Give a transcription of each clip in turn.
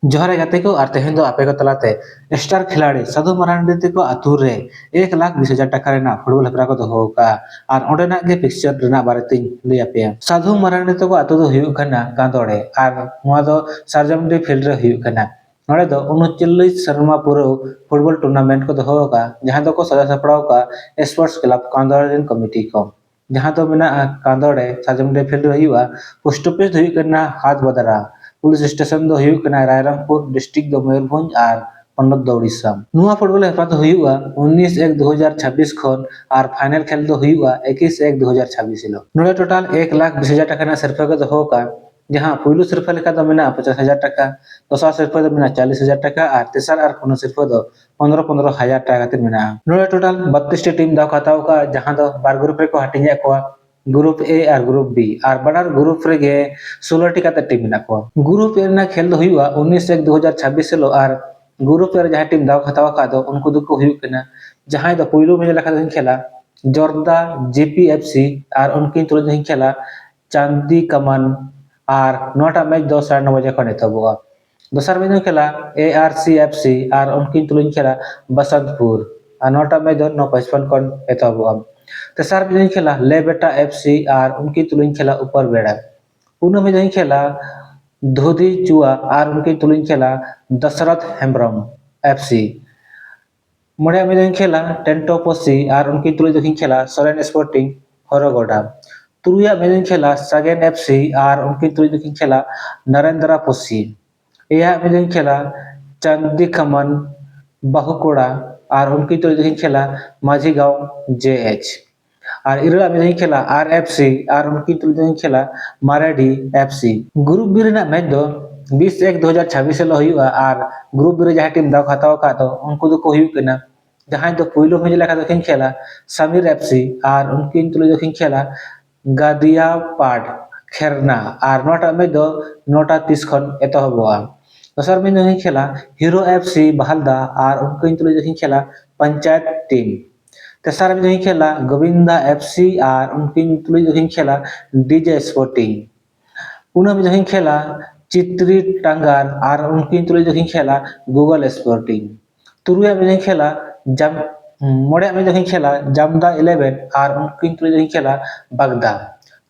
जोहारे गाते को और तेहेन दो आपे को तलाते स्टार खिलाड़ी साधु मारांडी तको आतु रे 1,20,000 टाका रेना फुटबॉल हेपरा को दोहो का और ओंडेना गे पिक्चर रेना बारेतिन लई आपे साधु मारांडी तको आतु दो हुयु कना कांदोड़े और नोआ दो सारजमडी फील्ड रे हुयु कना नोडे दो 39 शर्मा पुरो फुटबॉल टूर्नामेंट को दोहो का जहां दो को सदा सपड़ाव का स्पोर्ट्स क्लब कांदोड़े कमिटी को जहां तो मेना कांदोड़े सारजमडी फील्ड रे हुयुआ पोस्ट ऑफिस हुयु कना हाथ बदरा पुलिस स्टेशन दो हुयु कना रायरंगपुर डिस्ट्रिक्ट दो मयूरभंज और पंडत दो उड़ीसा नुआ फुटबॉल हेपरा दो हुयुआ 19/1/2026 खन और फाइनल खेल दो हुयुआ 21/1/2026 हिलो नोडे टोटल 1,20,000 टाका ना सिरफा को दोहो का जहां पुइलु सिरफा लेका दो मेना 50,000 टाका दोसर सिरफा दो मेना 40,000 टाका और तेसर और पुनो सिरफा दो 15,000 टाका ते मेना नोडे टोटल 32 टी टीम दाव खताव का जहां दो बार ग्रुप रे को हटिंजा को ग्रुप ए और ग्रुप बी और बड़ार ग्रुप रे गे 16 टी काते टीम मेना को ग्रुप ए ना खेल दो हुयुआ 19/1/2026 हिलो और ग्रुप ए जहां टीम दाव खताव का दो उनको दो को हुयु कना जहां दो पुइलु में लेखा दो खेला जोरदा जीपीएफसी और उनकी तुलना दो खेला चांदी कमान और नोटा मैच 9:30 बजे को नेतबुआ दोसर में दो खेला एआरसीएफसी और उनकी तुलना खेला बसंतपुर और नोटा मैच 9:55 को नेतबुआ तेसर में दो खेला लेबेटा एफसी और उनकी तुलना खेला ऊपर बेड़ा पुनो में दो खेला धोदी चुआ और उनकी तुलना खेला दशरथ हेम्ब्रम एफसी मोड़े में दो खेला टेंटोपोसी और उनकी तुलना दो खेला सोरेन स्पोर्टिंग हरगोड़ा तुरुया में दो खेला सागेन एफसी और उनकी तुलना दो खेला नरेंद्र पोसी यह में दो खेला चांदी कमन बहुकोड़ा और उनकी तुलना दो खेला माझी गांव जेएच और इरला में दो खेला आरएफसी और उनकी तुलना दो खेला मारेडी एफसी ग्रुप बी रेना मैच दो 20/1/2026 लो हुयुआ और ग्रुप बी रे जहां टीम दाव खताव का दो उनको दो को हुयु कना जहां दो पुइलो में लेखा दो खेला समीर एफसी और उनकी तुलना दो खेला गादिया पाड खेरना और नोटा में दो 9:30 खन एतहबुआ दोसर में दो खेला हीरो एफसी बहालदा और उनकी तुलना दो खेला पंचायत टीम तेसर में दो खेला गोविंदा एफसी और उनकी तुलना दो खेला डीजे स्पोर्टिंग पुनः में दो खेला चित्री टांगार और उनकी तुलना दो खेला गूगल स्पोर्टिंग तुरुया में दो खेला जम मोड़े में दो खेला जामदा 11 और उनकी तुलना दो खेला बगदा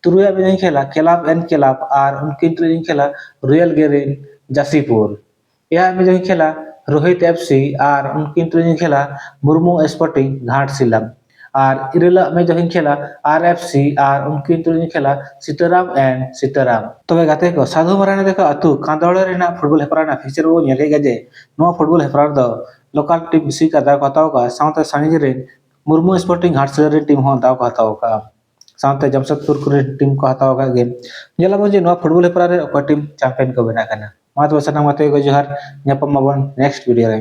तुरुया में दो खेला क्लब एंड क्लब और उनकी तुलना दो खेला रॉयल गेरिन जसीपुर यह में दो खेला रोहित एफसी और उनकी तुलना दो खेला मुर्मू स्पोर्टिंग घाटशिला और इरेला में दो खेला आरएफसी और उनकी तुलना दो खेला सीताराम एंड सीताराम तबे गाते को साधु माराने देखो अतु कांदोड़े रेना फुटबॉल हेपरा ना फीचर वो नेले गजे नो फुटबॉल हेपरा दो लोकल टीम बिसी का दाव खताव का साउथ सानिज रे मुर्मू स्पोर्टिंग घाटशिला रे टीम हो दाव खताव का साउथ जमशेदपुर को टीम को हताव का गेम जेला मुझे नो फुटबॉल हेपरा रे टीम चैंपियन को बना कना मात वसना मते को जोहार नेक्स्ट वीडियो रे।